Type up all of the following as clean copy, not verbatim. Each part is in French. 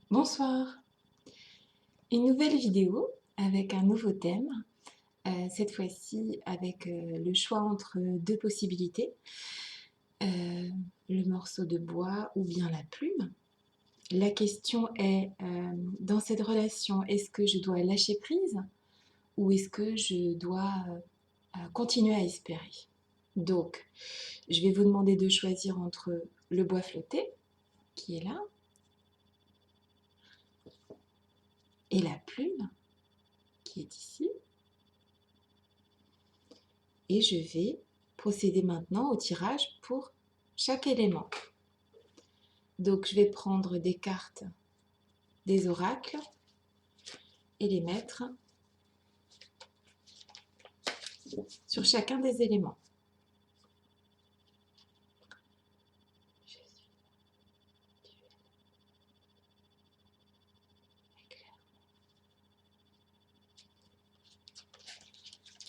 Bonsoir, une nouvelle vidéo avec un nouveau thème, cette fois-ci avec le choix entre deux possibilités, le morceau de bois ou bien la plume. La question est, dans cette relation, est-ce que je dois lâcher prise ou est-ce que je dois continuer à espérer? Donc, je vais vous demander de choisir entre le bois flotté, qui est là, et la plume, qui est ici. Et je vais procéder maintenant au tirage pour chaque élément. Donc je vais prendre des cartes des oracles et les mettre sur chacun des éléments.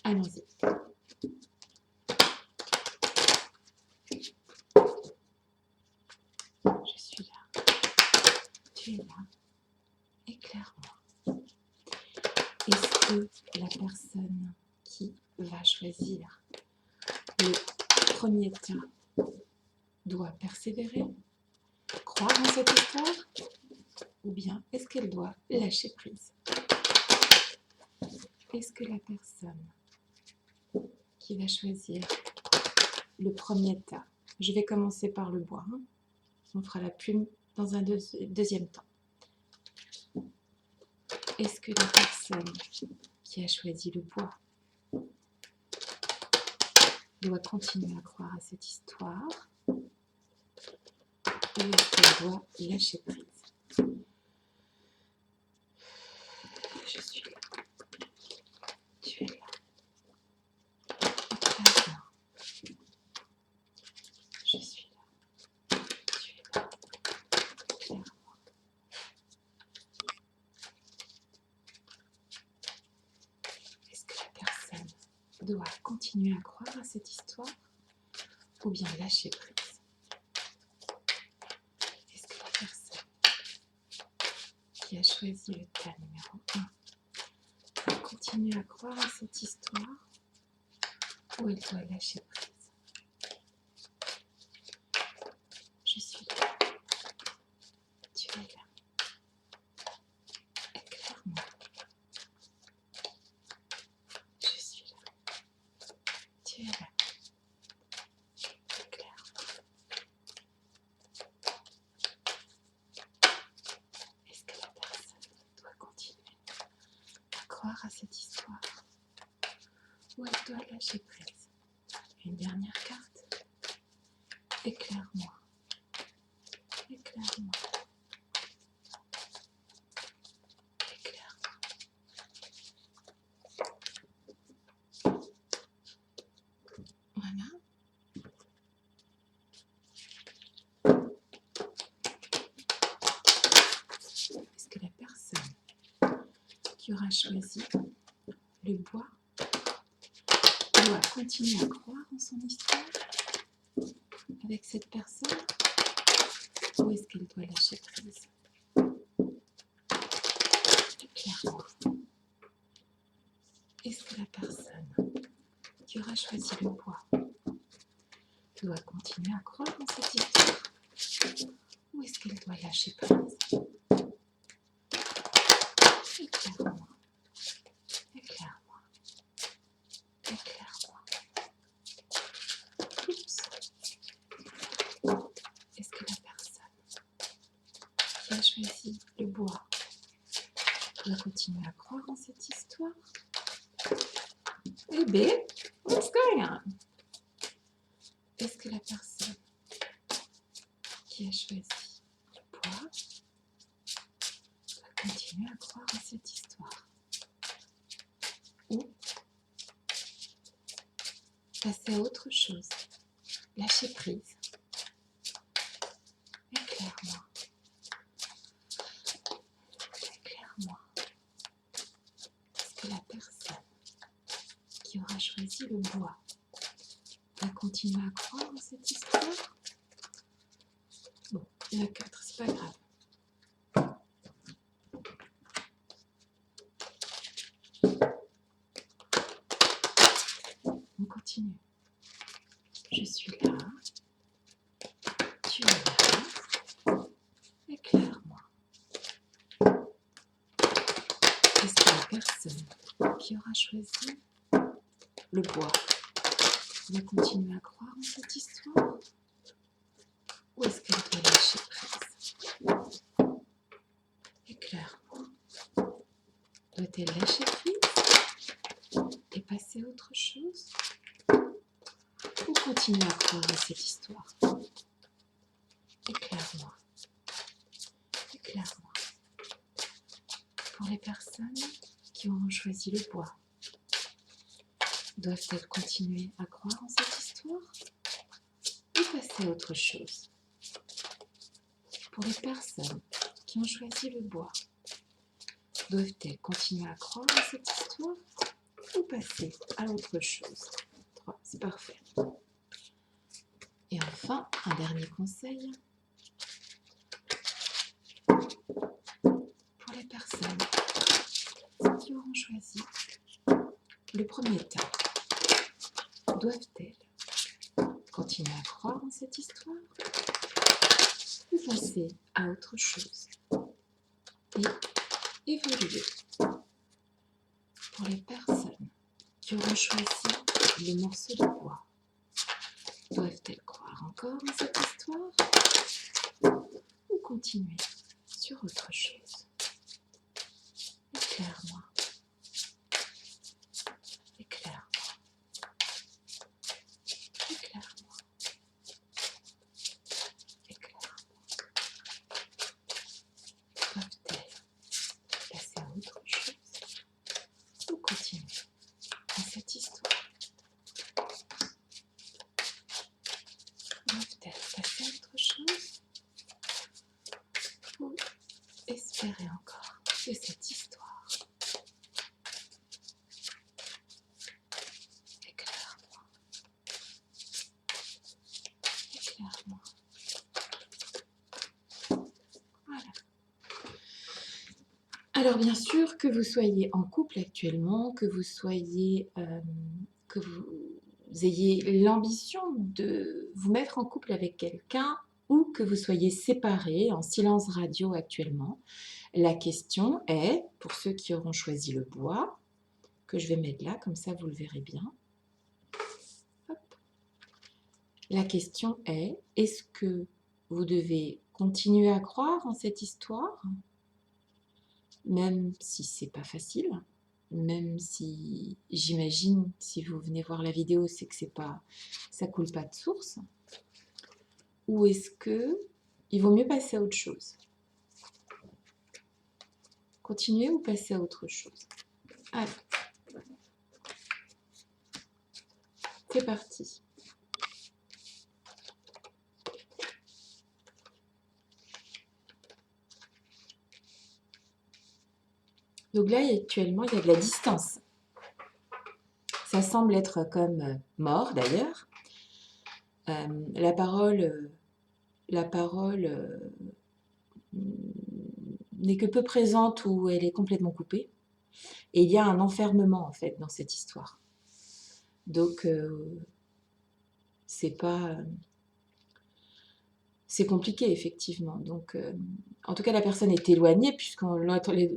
Allons-y. Je suis là. Tu es là. Éclaire-moi. Est-ce que la personne qui va choisir le premier tas doit persévérer, croire en cette histoire, ou bien est-ce qu'elle doit lâcher prise? Est-ce que la personne qui va choisir le premier tas, je vais commencer par le bois, hein. On fera la plume dans un deuxième temps. Est-ce que la personne qui a choisi le bois doit continuer à croire à cette histoire ou est-ce qu'elle doit lâcher prise? Je suis là. Tu es là. Éclaire-moi. Je suis là. Tu es là. Éclaire-moi. Est-ce que la personne doit continuer à croire à cette histoire ou bien lâcher prise? Est-ce que la personne qui a choisi le tas numéro 1 doit continuer à croire à cette histoire ou elle doit lâcher prise? Je suis là. Tu es là. Éclaire-moi. Je suis là. Tu es là. Éclaire-moi. Est-ce que la personne doit continuer à croire à cette histoire ou elle doit lâcher prise? Une dernière carte. Éclaire-moi. Éclaire-moi. Éclaire-moi. Voilà. Est-ce que la personne qui aura choisi le bois doit continuer à croire en son histoire avec cette personne ou est-ce qu'elle doit lâcher prise? Éclaire-moi. Est-ce que la personne qui aura choisi le bois doit continuer à croire en cette histoire ou est-ce qu'elle doit lâcher prise? Éclaire-moi. Éclaire-moi. Éclaire-moi. Oups. Est-ce que la personne qui a choisi le bois doit continuer à croire en cette histoire? Hey babe, what's going on? Est-ce que la personne qui a choisi le bois doit continuer à croire en cette histoire ou passer à autre chose, lâcher prise? Éclaire-moi. Éclaire-moi. Est-ce que la personne qui aura choisi le bois va continuer à croire en cette histoire? Bon, il y en a 4, c'est pas grave. personne qui aura choisi le bois va continuer à croire en cette histoire ou est-ce qu'elle doit lâcher prise? Éclaire-moi. Doit-elle lâcher prise et passer à autre chose ou continuer à croire à cette histoire? Éclaire-moi. Éclaire-moi. Pour les personnes qui auront choisi le bois, doivent-elles continuer à croire en cette histoire ou passer à autre chose? Pour les personnes qui ont choisi le bois, doivent-elles continuer à croire en cette histoire ou passer à autre chose? 3, c'est parfait. Et enfin, un dernier conseil pour les personnes qui auront choisi le premier tas. Doivent-elles continuer à croire en cette histoire ou passer à autre chose et évoluer? Pour les personnes qui auront choisi le morceau de bois, doivent-elles croire encore en cette histoire ou continuer sur autre chose? Éclaire-moi. Éclaire-moi. Éclaire-moi. Éclaire-moi. Doivent-elles passer à autre chose ou continuer dans cette histoire? Doivent-elles passer à autre chose ou espérer encore de cette histoire? Éclaire-moi. Éclaire-moi. Voilà. Alors bien sûr, que vous soyez en couple actuellement, que vous ayez l'ambition de vous mettre en couple avec quelqu'un ou que vous soyez séparés en silence radio actuellement, la question est, pour ceux qui auront choisi le bois, que je vais mettre là, comme ça vous le verrez bien. Hop. La question est, est-ce que vous devez continuer à croire en cette histoire, même si c'est pas facile, même si j'imagine, si vous venez voir la vidéo, c'est que ça coule pas de source, ou est-ce que il vaut mieux passer à autre chose? Continuer ou passer à autre chose? Allez, c'est parti. Donc là, actuellement, il y a de la distance. Ça semble être comme mort, d'ailleurs. La parole n'est que peu présente ou elle est complètement coupée. Et il y a un enfermement, en fait, dans cette histoire. Donc, c'est compliqué, effectivement. Donc, en tout cas, la personne est éloignée, puisque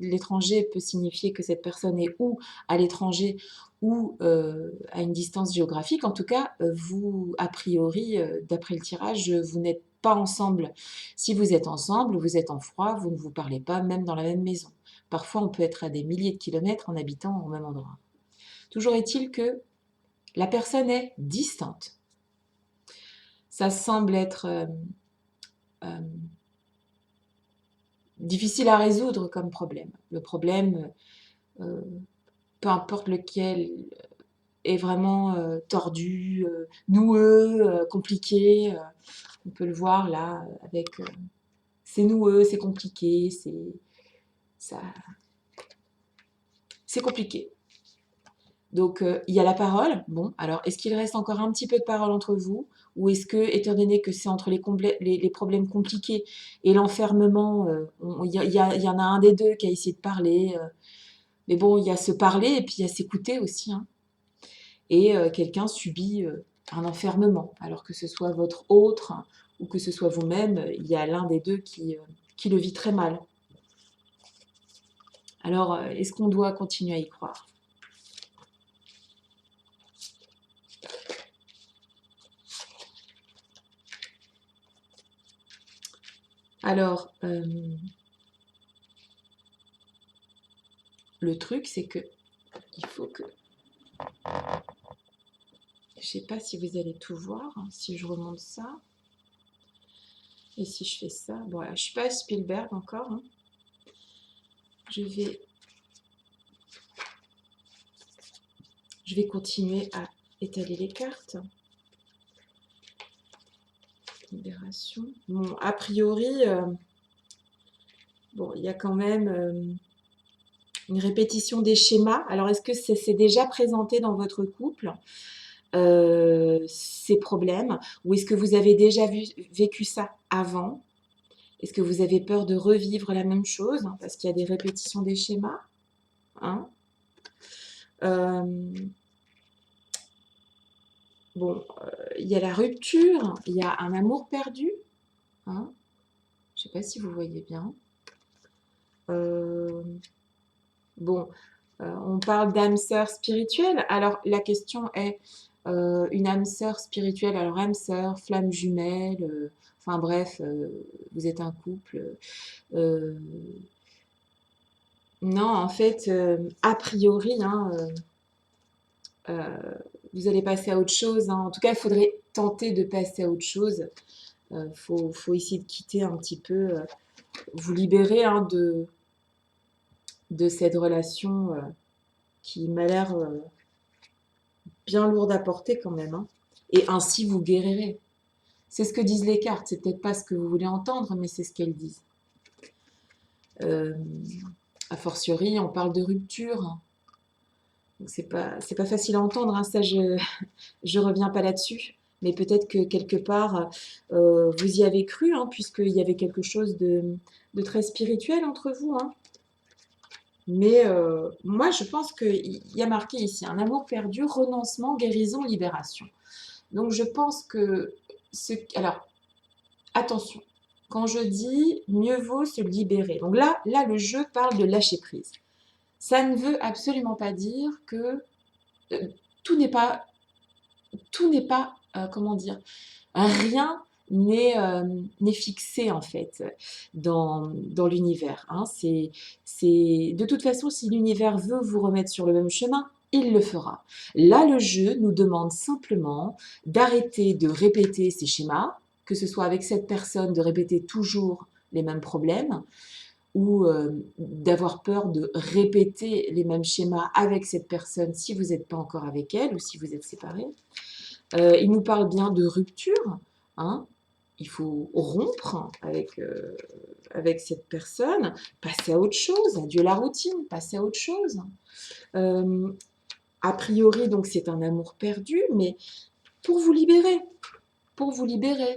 l'étranger peut signifier que cette personne est ou à l'étranger ou à une distance géographique. En tout cas, vous, a priori, d'après le tirage, vous n'êtes pas ensemble. Si vous êtes ensemble, vous êtes en froid, vous ne vous parlez pas, même dans la même maison. Parfois, on peut être à des milliers de kilomètres en habitant au même endroit. Toujours est-il que la personne est distante. Ça semble être difficile à résoudre comme problème. Le problème, peu importe lequel, est vraiment tordu, noueux, compliqué. On peut le voir là, avec c'est noueux, c'est compliqué, c'est compliqué. Donc, il y a la parole. Bon, alors, est-ce qu'il reste encore un petit peu de parole entre vous? Ou est-ce que, étant donné que c'est entre les problèmes compliqués et l'enfermement, il y en a un des deux qui a essayé de parler. Mais bon, il y a se parler et puis il y a s'écouter aussi. Hein. Et quelqu'un subit un enfermement. Alors que ce soit votre autre ou que ce soit vous-même, il y a l'un des deux qui le vit très mal. Alors, est-ce qu'on doit continuer à y croire? Alors, le truc, c'est que il faut que... Je sais pas si vous allez tout voir, hein, si je remonte ça. Et si je fais ça, bon, voilà, je suis pas à Spielberg encore, hein. Je vais continuer à étaler les cartes. Libération. Bon, a priori, bon, il y a quand même une répétition des schémas. Alors, est-ce que ça s'est déjà présenté dans votre couple, ces problèmes, ou est-ce que vous avez déjà vécu ça avant? Est-ce que vous avez peur de revivre la même chose, hein, parce qu'il y a des répétitions des schémas, hein? Bon, il y a la rupture, il y a un amour perdu, hein? Je ne sais pas si vous voyez bien. Bon, on parle d'âme sœur spirituelle. Alors, la question est, une âme sœur spirituelle, alors âme sœur, flamme jumelle, enfin bref, vous êtes un couple. euh, non, en fait, a priori, hein, vous allez passer à autre chose, hein. En tout cas, il faudrait tenter de passer à autre chose. Faut essayer de quitter un petit peu, vous libérer, hein, de cette relation qui m'a l'air bien lourde à porter quand même, hein. Et ainsi, vous guérirez. C'est ce que disent les cartes. C'est peut-être pas ce que vous voulez entendre, mais c'est ce qu'elles disent. Euh, a fortiori, on parle de rupture. C'est pas facile à entendre, hein, ça je reviens pas là-dessus. Mais peut-être que quelque part, vous y avez cru, hein, puisqu'il y avait quelque chose de très spirituel entre vous, hein. Mais moi, je pense qu'il y a marqué ici un amour perdu, renoncement, guérison, libération. Donc je pense que... Alors, attention, quand je dis mieux vaut se libérer, donc là le jeu parle de lâcher prise. Ça ne veut absolument pas dire que euh, tout n'est pas, comment dire, rien n'est fixé en fait dans l'univers, hein. De toute façon, si l'univers veut vous remettre sur le même chemin, il le fera. Là, le jeu nous demande simplement d'arrêter de répéter ces schémas, que ce soit avec cette personne, de répéter toujours les mêmes problèmes, ou d'avoir peur de répéter les mêmes schémas avec cette personne si vous n'êtes pas encore avec elle ou si vous êtes séparés. Il nous parle bien de rupture, hein. Il faut rompre avec cette personne, passer à autre chose, adieu la routine, passer à autre chose. Euh, a priori, donc, c'est un amour perdu, mais pour vous libérer,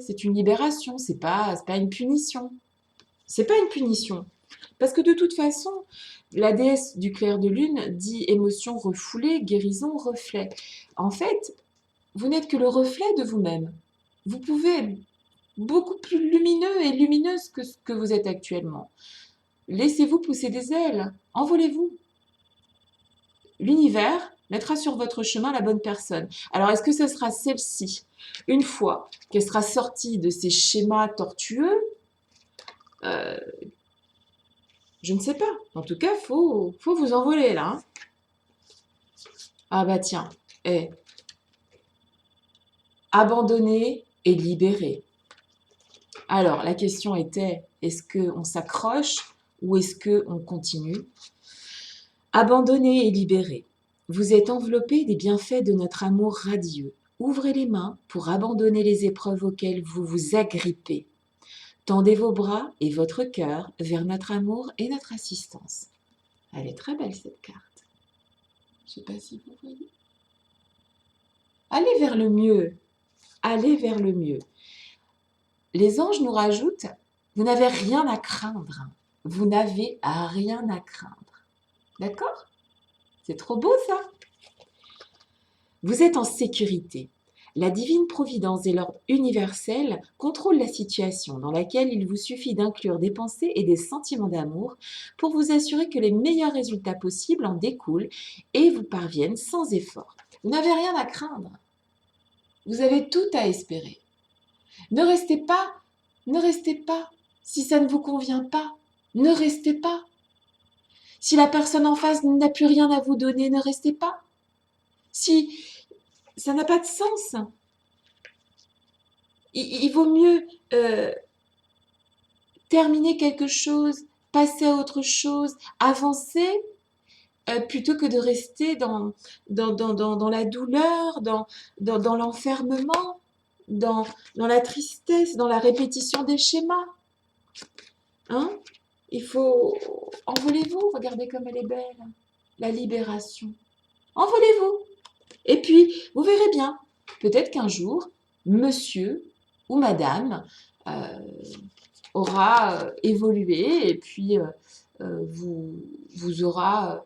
c'est une libération, c'est pas une punition. C'est pas une punition. Parce que de toute façon, la déesse du clair de lune dit émotion refoulée, guérison, reflet. En fait, vous n'êtes que le reflet de vous-même. Vous pouvez être beaucoup plus lumineux et lumineuse que ce que vous êtes actuellement. Laissez-vous pousser des ailes, envolez-vous. L'univers mettra sur votre chemin la bonne personne. Alors, est-ce que ce sera celle-ci, une fois qu'elle sera sortie de ces schémas tortueux? euh, Je ne sais pas. En tout cas, faut vous envoler là, hein. Ah bah tiens, abandonner et libérer. Alors, la question était, est-ce qu'on s'accroche ou est-ce qu'on continue? Abandonner et libérer. Vous êtes enveloppé des bienfaits de notre amour radieux. Ouvrez les mains pour abandonner les épreuves auxquelles vous vous agrippez. Tendez vos bras et votre cœur vers notre amour et notre assistance. Elle est très belle cette carte. Je ne sais pas si vous voyez. Allez vers le mieux. Allez vers le mieux. Les anges nous rajoutent, vous n'avez rien à craindre. Vous n'avez rien à craindre. D'accord? C'est trop beau ça. Vous êtes en sécurité. La divine providence et l'ordre universel contrôlent la situation dans laquelle il vous suffit d'inclure des pensées et des sentiments d'amour pour vous assurer que les meilleurs résultats possibles en découlent et vous parviennent sans effort. Vous n'avez rien à craindre. Vous avez tout à espérer. Ne restez pas, ne restez pas. Si ça ne vous convient pas, ne restez pas. Si la personne en face n'a plus rien à vous donner, ne restez pas. Si ça n'a pas de sens, il vaut mieux terminer quelque chose, passer à autre chose, avancer, plutôt que de rester dans la douleur, dans l'enfermement, dans la tristesse, dans la répétition des schémas. Hein? Il faut... Envolez-vous, regardez comme elle est belle. La libération. Envolez-vous. Et puis, vous verrez bien, peut-être qu'un jour, monsieur ou madame aura évolué et puis vous aura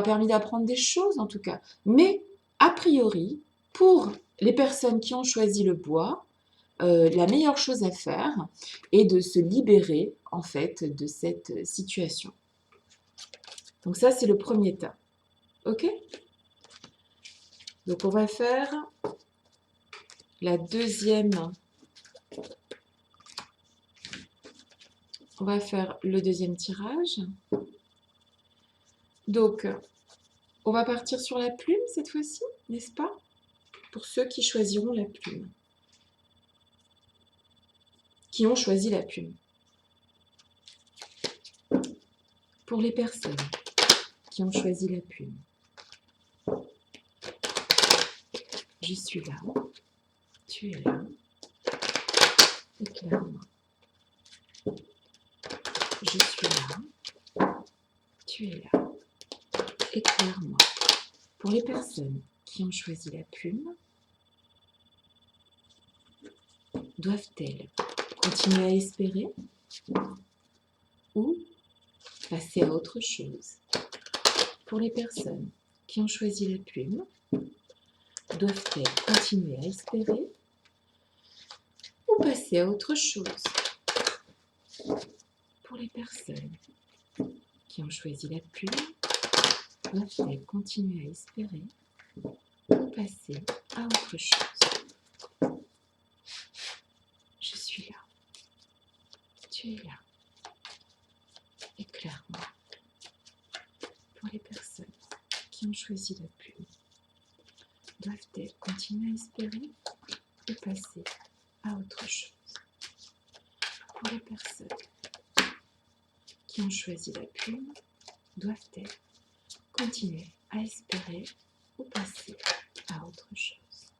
permis d'apprendre des choses en tout cas. Mais a priori, pour les personnes qui ont choisi le bois, la meilleure chose à faire est de se libérer en fait de cette situation. Donc ça, c'est le premier tas. Ok? Donc on va faire la deuxième. On va faire le deuxième tirage. Donc, on va partir sur la plume cette fois-ci, n'est-ce pas? Pour ceux qui choisiront la plume. Qui ont choisi la plume. Pour les personnes qui ont choisi la plume. Je suis là. Tu es là. Éclaire-moi. Je suis là. Tu es là. Éclaire-moi. Pour les personnes qui ont choisi la plume, doivent-elles continuer à espérer ou passer à autre chose? Pour les personnes qui ont choisi la plume, doivent-elles continuer à espérer ou passer à autre chose? Pour les personnes qui ont choisi la plume, doivent-elles continuer à espérer ou passer à autre chose? Je suis là. Tu es là. Éclaire-moi. Pour les personnes qui ont choisi la plume, doivent-elles continuer à espérer ou passer à autre chose? Pour les personnes qui ont choisi la plume, doivent-elles continuer à espérer ou passer à autre chose?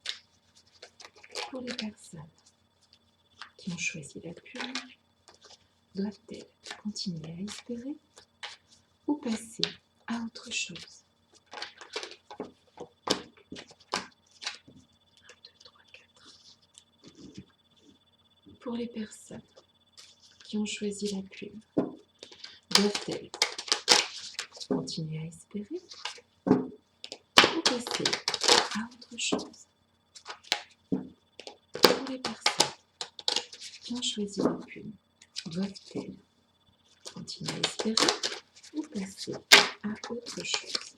Pour les personnes qui ont choisi la plume, doivent-elles continuer à espérer ou passer à autre chose? 1, 2, 3, 4. Pour les personnes qui ont choisi la plume, doivent-elles continuer à espérer ou passer à autre chose? Pour les personnes qui ont choisi la plume, doivent-elles continuer à espérer ou passer à autre chose?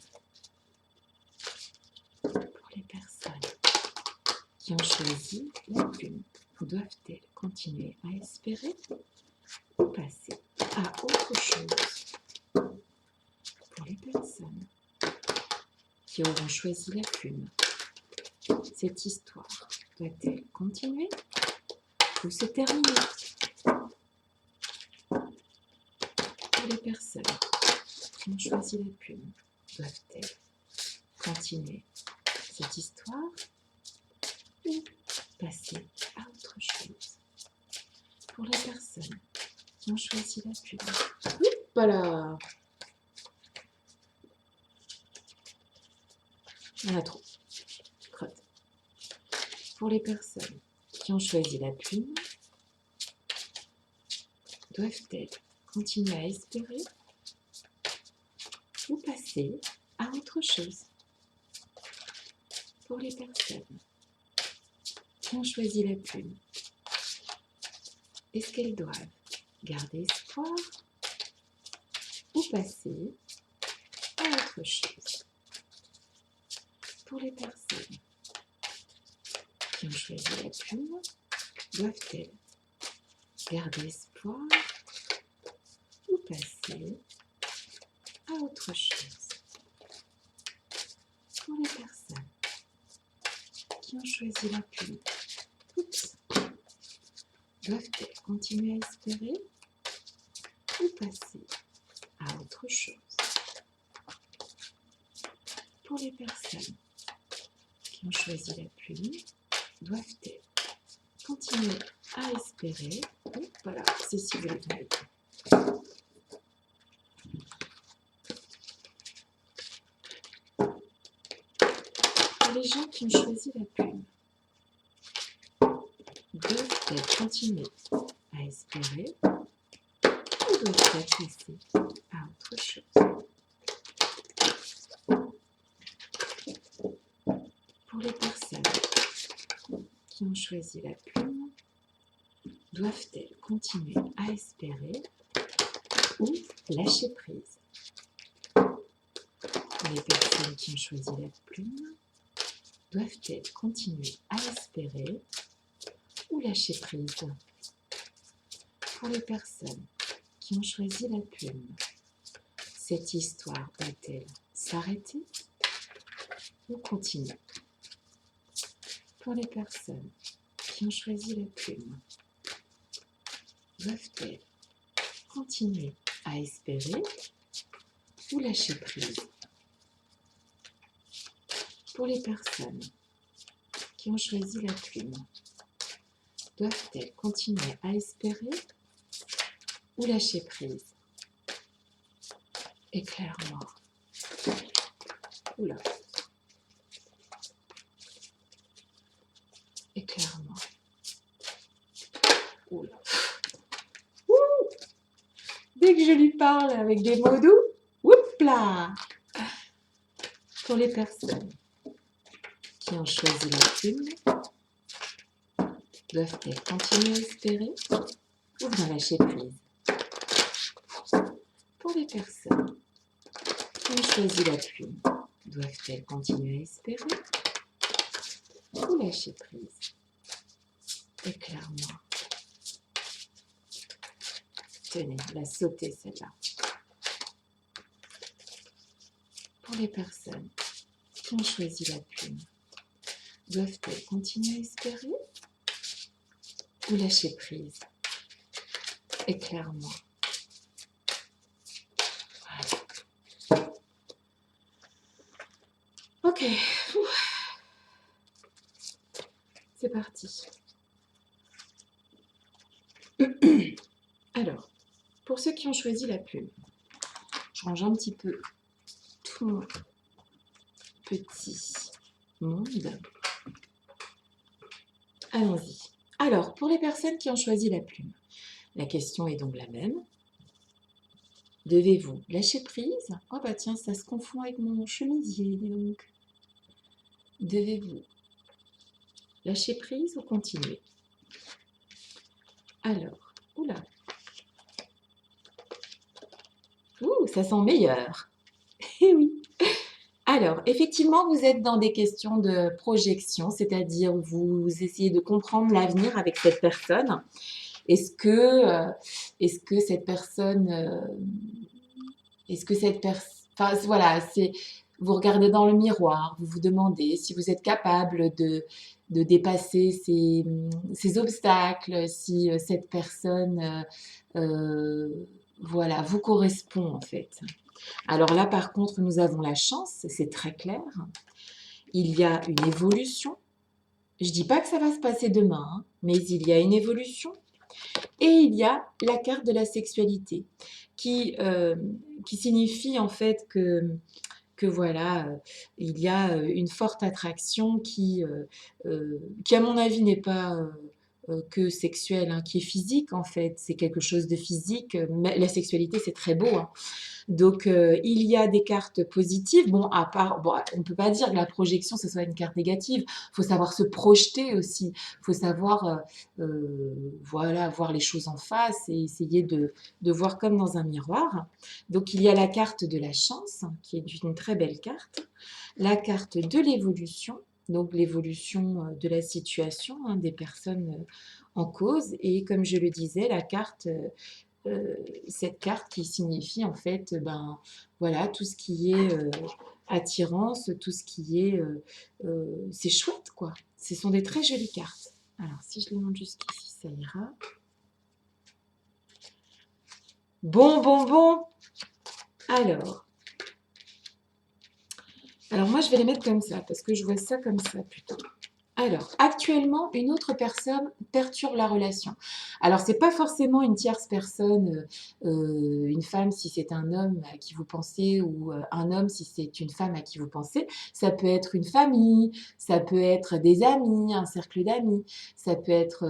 Pour les personnes qui ont choisi la plume, doivent-elles continuer à espérer ou passer à autre chose? Pour les personnes qui auront choisi la plume, cette histoire doit-elle continuer ou se terminer? Pour les personnes qui ont choisi la plume, doivent-elles continuer cette histoire ou passer à autre chose? Pour les personnes qui ont choisi la plume, voilà. Il y en a trop. Crotte. Pour les personnes qui ont choisi la plume, doivent-elles continuer à espérer ou passer à autre chose? Pour les personnes qui ont choisi la plume, est-ce qu'elles doivent garder espoir ou passer à autre chose? Pour les personnes qui ont choisi la plume, doivent-elles garder espoir ou passer à autre chose? Pour les personnes qui ont choisi la plume, doivent-elles continuer à espérer ou passer à autre chose? Pour les personnes qui ont choisi la plume, doivent-elles continuer à espérer? Voilà, c'est si vous l'avez. Pour les gens qui ont choisi la plume, doivent-elles continuer à espérer ou doivent-elles passer à autre chose? Pour les personnes qui ont choisi la plume, doivent-elles continuer à espérer ou lâcher prise? Pour les personnes qui ont choisi la plume, doivent-elles continuer à espérer ou lâcher prise? Pour les personnes qui ont choisi la plume, cette histoire va-t-elle s'arrêter ou continuer? Pour les personnes qui ont choisi la plume, doivent-elles continuer à espérer ou lâcher prise? Pour les personnes qui ont choisi la plume, doivent-elles continuer à espérer ou lâcher prise? Éclaire-moi. Oula. Éclaire-moi. Oula. Ouh. Dès que je lui parle avec des mots doux, oups là. Pour les personnes qui ont choisi la plume, doivent-elles continuer à espérer ou bien lâcher prise? Pour les personnes qui ont choisi la plume, doivent-elles continuer à espérer ou lâcher prise? Éclaire-moi. Tenez, la sauter celle-là. Pour les personnes qui ont choisi la plume, doivent-elles continuer à espérer ou lâcher prise? Éclaire-moi. Voilà. Ok. C'est parti. Alors, pour ceux qui ont choisi la plume, je range un petit peu tout mon petit monde. Allons-y. Alors, pour les personnes qui ont choisi la plume, la question est donc la même. Devez-vous lâcher prise? Oh bah tiens, ça se confond avec mon chemisier, dis donc. Devez-vous lâcher prise ou continuer? Alors, oula. Ouh, ça sent meilleur. Eh oui. Alors, effectivement, vous êtes dans des questions de projection, c'est-à-dire vous essayez de comprendre l'avenir avec cette personne. Est-ce que cette personne, enfin voilà, vous regardez dans le miroir, vous vous demandez si vous êtes capable de dépasser ces obstacles, si cette personne, voilà, vous correspond en fait. Alors là, par contre, nous avons la chance, c'est très clair. Il y a une évolution. Je ne dis pas que ça va se passer demain, hein, mais il y a une évolution. Et il y a la carte de la sexualité qui signifie en fait que voilà, il y a une forte attraction qui à mon avis, n'est pas que sexuel, hein, qui est physique en fait. C'est quelque chose de physique. Mais la sexualité, c'est très beau, hein. Donc, il y a des cartes positives. Bon, à part, bon, on ne peut pas dire que la projection, ce soit une carte négative. Il faut savoir se projeter aussi. Il faut savoir, voilà, voir les choses en face et essayer de voir comme dans un miroir. Donc, il y a la carte de la chance, qui est une très belle carte. La carte de l'évolution, donc l'évolution de la situation, hein, des personnes en cause. Et comme je le disais, la carte cette carte qui signifie en fait, ben voilà, tout ce qui est attirance, tout ce qui est, c'est chouette quoi. Ce sont des très jolies cartes. Alors si je les monte jusqu'ici, ça ira. Bon, bon, bon. Alors, alors moi je vais les mettre comme ça parce que je vois ça comme ça plutôt. Alors, actuellement, une autre personne perturbe la relation. Alors, c'est pas forcément une tierce personne, une femme si c'est un homme à qui vous pensez ou un homme si c'est une femme à qui vous pensez. Ça peut être une famille, ça peut être des amis, un cercle d'amis, ça peut être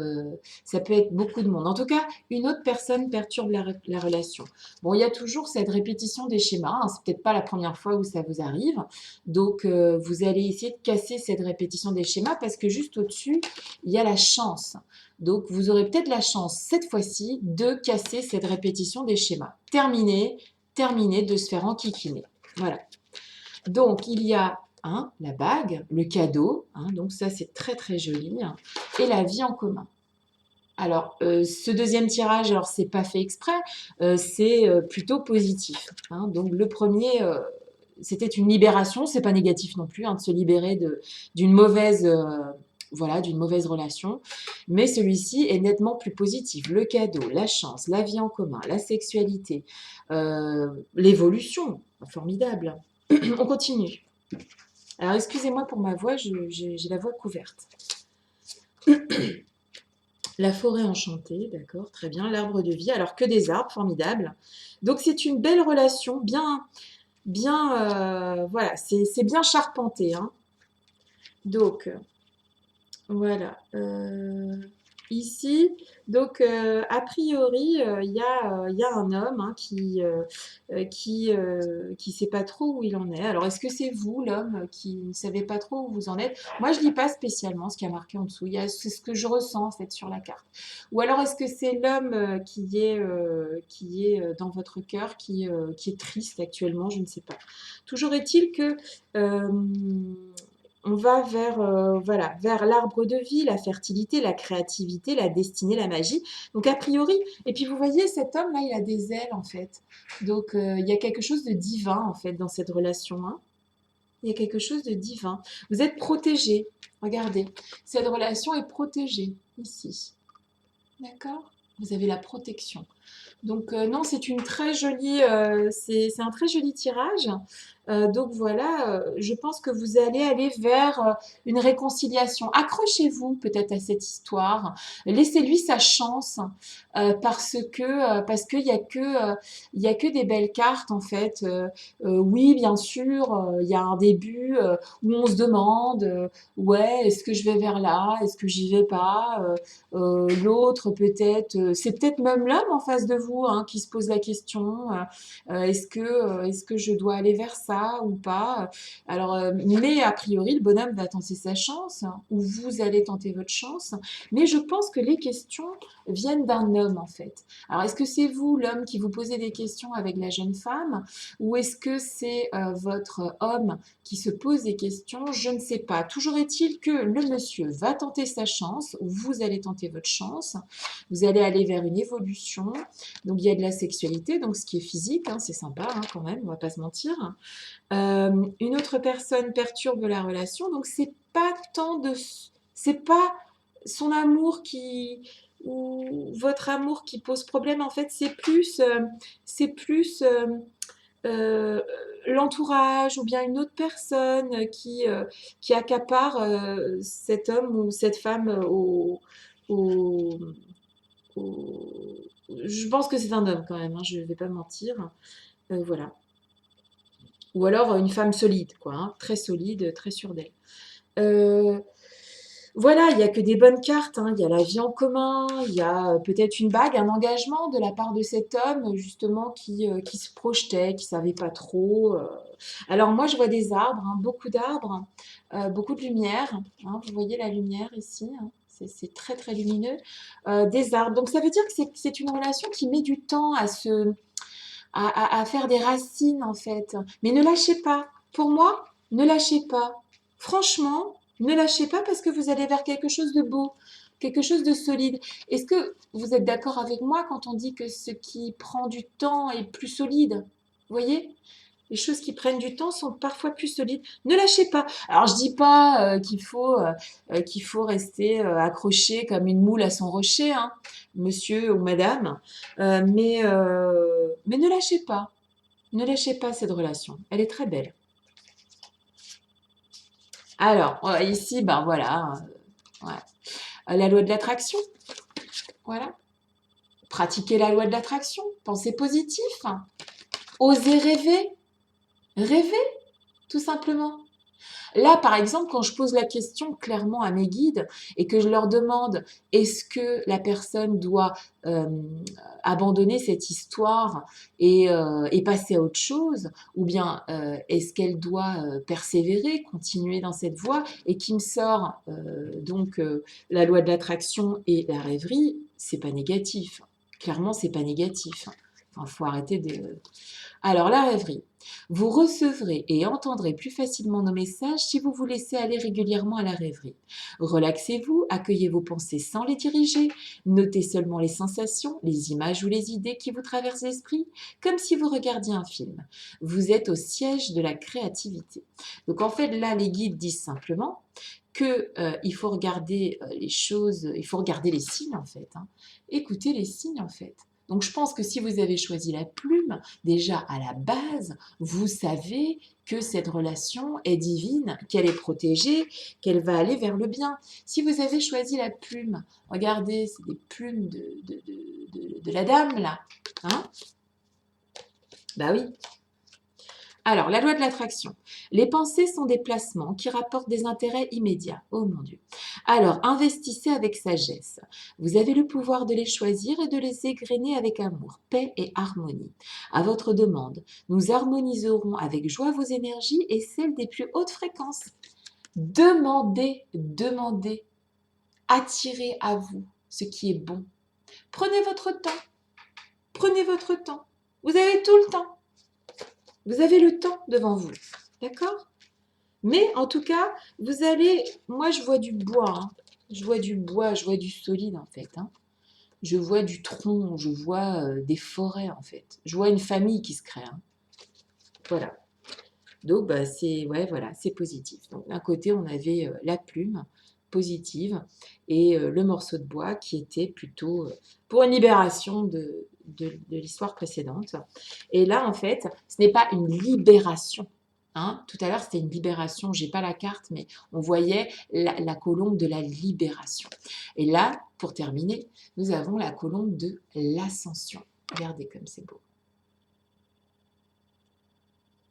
beaucoup de monde. En tout cas, une autre personne perturbe la relation. Bon, il y a toujours cette répétition des schémas, hein, c'est peut-être pas la première fois où ça vous arrive. Donc, vous allez essayer de casser cette répétition des schémas parce que juste au-dessus, il y a la chance. Donc, vous aurez peut-être la chance cette fois-ci de casser cette répétition des schémas. Terminer de se faire enquiquiner. Voilà. Donc, il y a la bague, le cadeau, hein, donc ça c'est très très joli, hein, et la vie en commun. Alors, ce deuxième tirage, alors c'est pas fait exprès, c'est plutôt positif, hein. Donc, le premier, c'était une libération, c'est pas négatif non plus, hein, de se libérer d'une mauvaise, voilà, d'une mauvaise relation. Mais celui-ci est nettement plus positif. Le cadeau, la chance, la vie en commun, la sexualité, l'évolution, formidable. On continue. Alors, excusez-moi pour ma voix, j'ai la voix couverte. La forêt enchantée, d'accord, très bien. L'arbre de vie, alors que des arbres, formidable. Donc, c'est une belle relation, voilà, c'est bien charpenté, hein. Donc, voilà. Ici, donc, a priori, il y a un homme hein, qui sait pas trop où il en est. Alors, est-ce que c'est vous, l'homme, qui ne savez pas trop où vous en êtes? Moi, je lis pas spécialement ce qui a marqué en dessous. C'est ce que je ressens, en fait, sur la carte. Ou alors, est-ce que c'est l'homme qui est dans votre cœur, qui est triste actuellement? Je ne sais pas. Toujours est-il que euh, on va vers, voilà, vers l'arbre de vie, la fertilité, la créativité, la destinée, la magie. Donc, a priori, et puis vous voyez, cet homme-là, il a des ailes, en fait. Donc, il y a quelque chose de divin, en fait, dans cette relation, hein. Il y a quelque chose de divin. Vous êtes protégé. Regardez, cette relation est protégée, ici. D'accord? Vous avez la protection. Donc non, c'est une très jolie, c'est un très joli tirage. Donc voilà, je pense que vous allez aller vers une réconciliation. Accrochez-vous peut-être à cette histoire. Laissez-lui sa chance parce qu'il y a il y a que des belles cartes en fait. Oui, bien sûr, il y a un début où on se demande, ouais, est-ce que je vais vers là, est-ce que j'y vais pas. L'autre peut-être, c'est peut-être même l'homme en face de vous hein, qui se pose la question, est-ce que je dois aller vers ça ou pas? Alors, mais a priori, le bonhomme va tenter sa chance, hein, ou vous allez tenter votre chance, mais je pense que les questions viennent d'un homme en fait. Alors, est-ce que c'est vous, l'homme, qui vous posez des questions avec la jeune femme, ou est-ce que c'est votre homme qui se pose des questions? Je ne sais pas. Toujours est-il que le monsieur va tenter sa chance, ou vous allez tenter votre chance, vous allez aller vers une évolution, donc il y a de la sexualité, donc ce qui est physique, hein, c'est sympa hein, quand même, on va pas se mentir. Une autre personne perturbe la relation, donc c'est pas son amour qui ou votre amour qui pose problème, en fait, c'est plus euh, l'entourage ou bien une autre personne qui accapare cet homme ou cette femme au- au- je pense que c'est un homme quand même, hein, je ne vais pas mentir. Voilà. Ou alors une femme solide, quoi, hein, très solide, très sûre d'elle. Euh, Voilà, il y a que des bonnes cartes, hein. Il y a la vie en commun, il y a peut-être une bague, un engagement de la part de cet homme, justement, qui se projetait, qui savait pas trop. Alors moi, je vois des arbres, hein, beaucoup d'arbres, beaucoup de lumière, hein. Vous voyez la lumière ici, hein, c'est très très lumineux. Des arbres. Donc ça veut dire que c'est une relation qui met du temps à faire des racines, en fait. Mais ne lâchez pas. Pour moi, ne lâchez pas. Franchement, ne lâchez pas parce que vous allez vers quelque chose de beau, quelque chose de solide. Est-ce que vous êtes d'accord avec moi quand on dit que ce qui prend du temps est plus solide? Vous voyez? Les choses qui prennent du temps sont parfois plus solides. Ne lâchez pas. Alors, je dis pas qu'il faut rester accroché comme une moule à son rocher, hein, monsieur ou madame, mais ne lâchez pas. Ne lâchez pas cette relation. Elle est très belle. Alors, ici, ben voilà, ouais. La loi de l'attraction, voilà. Pratiquez la loi de l'attraction. Pensez positif. Osez rêver. Rêver, tout simplement. Là, par exemple, quand je pose la question clairement à mes guides et que je leur demande est-ce que la personne doit euh, abandonner cette histoire et passer à autre chose, ou bien est-ce qu'elle doit persévérer, continuer dans cette voie, et qui me sort la loi de l'attraction et la rêverie, c'est pas négatif. Clairement, c'est pas négatif. Enfin, faut arrêter de. Alors, la rêverie. Vous recevrez et entendrez plus facilement nos messages si vous vous laissez aller régulièrement à la rêverie. Relaxez-vous, accueillez vos pensées sans les diriger, notez seulement les sensations, les images ou les idées qui vous traversent l'esprit, comme si vous regardiez un film. Vous êtes au siège de la créativité. Donc en fait, là, les guides disent simplement que il faut regarder les choses, il faut regarder les signes en fait, hein. Écoutez les signes en fait. Donc je pense que si vous avez choisi la plume, déjà à la base, vous savez que cette relation est divine, qu'elle est protégée, qu'elle va aller vers le bien. Si vous avez choisi la plume, regardez, c'est des plumes de la dame là. Hein? Bah oui. Alors, la loi de l'attraction. Les pensées sont des placements qui rapportent des intérêts immédiats. Oh mon Dieu. Alors, investissez avec sagesse. Vous avez le pouvoir de les choisir et de les égrener avec amour, paix et harmonie. À votre demande, nous harmoniserons avec joie vos énergies et celles des plus hautes fréquences. Demandez, demandez, attirez à vous ce qui est bon. Prenez votre temps. Prenez votre temps. Vous avez tout le temps. Vous avez le temps devant vous. D'accord? Mais en tout cas, vous allez. Moi, je vois du bois, hein. Je vois du bois, je vois du solide en fait, hein. Je vois du tronc, je vois des forêts en fait. Je vois une famille qui se crée, hein. Voilà. Donc, bah, c'est ouais, voilà, c'est positif. Donc, d'un côté, on avait la plume positive et le morceau de bois qui était plutôt pour une libération de l'histoire précédente. Et là, en fait, ce n'est pas une libération. Hein. Tout à l'heure, c'était une libération. J'ai pas la carte, mais on voyait la colombe de la libération. Et là, pour terminer, nous avons la colombe de l'ascension. Regardez comme c'est beau.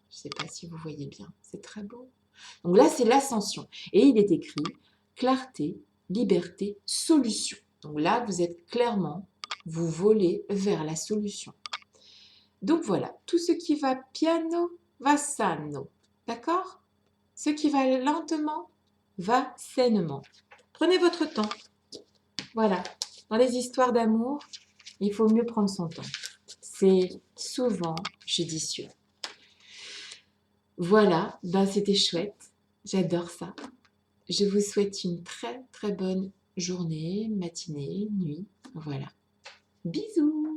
Je ne sais pas si vous voyez bien, c'est très beau. Donc là, c'est l'ascension. Et il est écrit clarté, liberté, solution. Donc là, vous êtes clairement, vous volez vers la solution. Donc voilà, tout ce qui va piano va sano. D'accord? Ce qui va lentement va sainement. Prenez votre temps. Voilà. Dans les histoires d'amour, il faut mieux prendre son temps. C'est souvent judicieux. Voilà, ben c'était chouette. J'adore ça. Je vous souhaite une très très bonne journée, matinée, nuit. Voilà. Bisous!